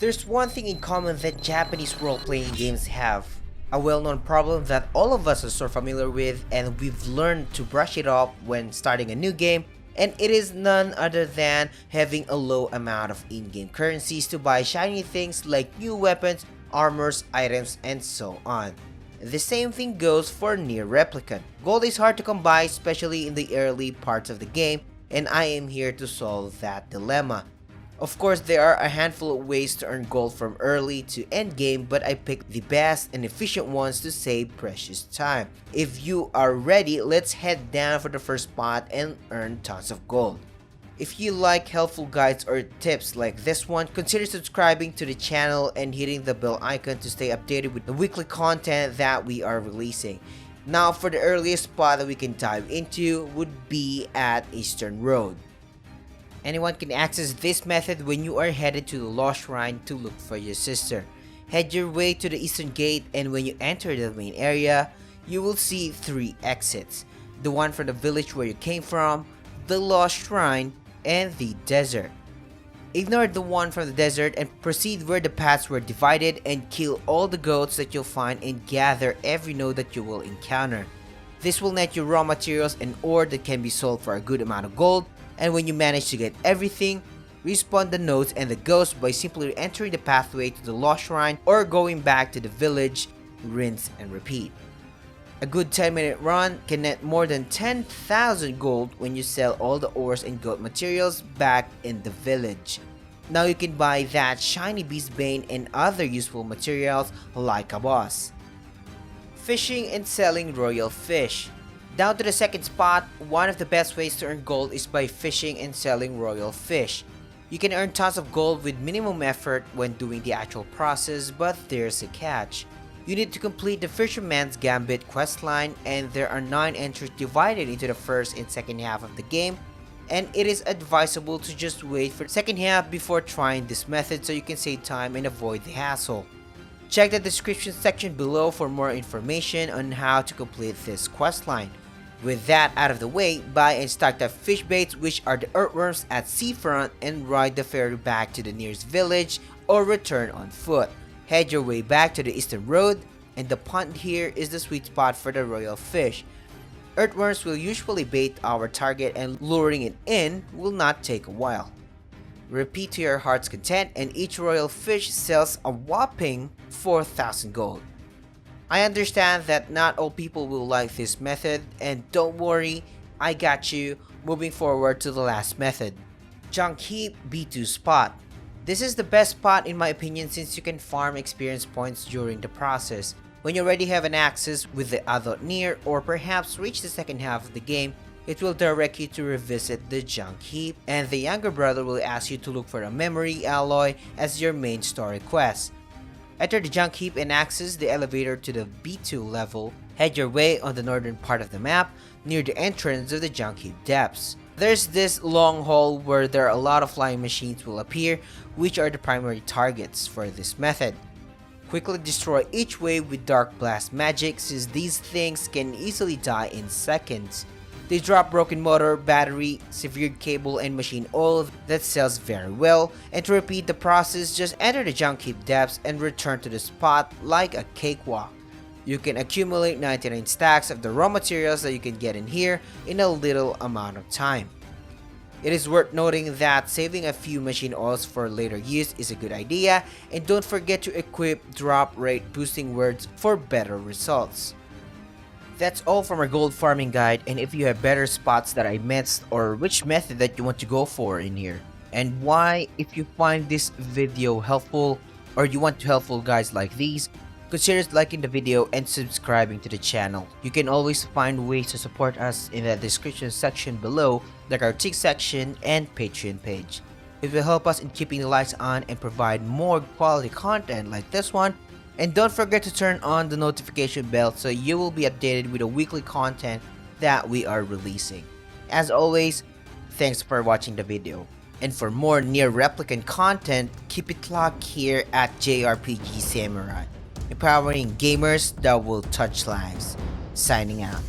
There's one thing in common that Japanese role-playing games have. A well-known problem that all of us are so familiar with, and we've learned to brush it off when starting a new game, and it is none other than having a low amount of in-game currencies to buy shiny things like new weapons, armors, items, and so on. The same thing goes for Nier Replicant. Gold is hard to come by, especially in the early parts of the game, and I am here to solve that dilemma. Of course, there are a handful of ways to earn gold from early to end game, but I picked the best and efficient ones to save precious time. If you are ready, let's head down for the first spot and earn tons of gold. If you like helpful guides or tips like this one, consider subscribing to the channel and hitting the bell icon to stay updated with the weekly content that we are releasing. Now, for the earliest spot that we can dive into would be at Eastern Road. Anyone can access this method when you are headed to the Lost Shrine to look for your sister. Head your way to the Eastern Gate, and when you enter the main area, you will see 3 exits. The one from the village where you came from, the Lost Shrine, and the desert. Ignore the one from the desert and proceed where the paths were divided and kill all the goats that you'll find and gather every node that you will encounter. This will net you raw materials and ore that can be sold for a good amount of gold, and when you manage to get everything, respawn the nodes and the ghosts by simply entering the pathway to the Lost Shrine or going back to the village, rinse and repeat. A good 10-minute run can net more than 10,000 gold when you sell all the ores and goat materials back in the village. Now you can buy that shiny beast bane and other useful materials like a boss. Fishing and selling royal fish. Down to the second spot, one of the best ways to earn gold is by fishing and selling royal fish. You can earn tons of gold with minimum effort when doing the actual process, but there's a catch. You need to complete the Fisherman's Gambit questline, and there are 9 entries divided into the first and second half of the game, and it is advisable to just wait for the second half before trying this method so you can save time and avoid the hassle. Check the description section below for more information on how to complete this questline. With that out of the way, buy and stock the fish baits, which are the earthworms at seafront, and ride the ferry back to the nearest village or return on foot. Head your way back to the Eastern Road, and the pond here is the sweet spot for the royal fish. Earthworms will usually bait our target, and luring it in will not take a while. Repeat to your heart's content, and each royal fish sells a whopping 4,000 gold. I understand that not all people will like this method, and don't worry, I got you. Moving forward to the last method. Junk Heap B2 spot. This is the best spot in my opinion, since you can farm experience points during the process. When you already have an access with the adult Nier, or perhaps reach the second half of the game, it will direct you to revisit the Junk Heap, and the younger brother will ask you to look for a memory alloy as your main story quest. Enter the Junk Heap and access the elevator to the B2 level. Head your way on the northern part of the map, near the entrance of the Junk Heap depths. There's this long hall where there are a lot of flying machines will appear, which are the primary targets for this method. Quickly destroy each wave with Dark Blast magic, since these things can easily die in seconds. They drop broken motor, battery, severed cable, and machine oil that sells very well, and to repeat the process, just enter the Junk Heap depths and return to the spot like a cakewalk. You can accumulate 99 stacks of the raw materials that you can get in here in a little amount of time. It is worth noting that saving a few machine oils for later use is a good idea, and don't forget to equip drop rate boosting words for better results. That's all from our gold farming guide, and if you have better spots that I missed or which method that you want to go for in here, and why, if you find this video helpful or you want helpful guides like these, consider liking the video and subscribing to the channel. You can always find ways to support us in the description section below, like our tick section and Patreon page. It will help us in keeping the lights on and provide more quality content like this one. And don't forget to turn on the notification bell so you will be updated with the weekly content that we are releasing. As always, thanks for watching the video. And for more Nier Replicant content, keep it locked here at JRPG Samurai, empowering gamers that will touch lives. Signing out.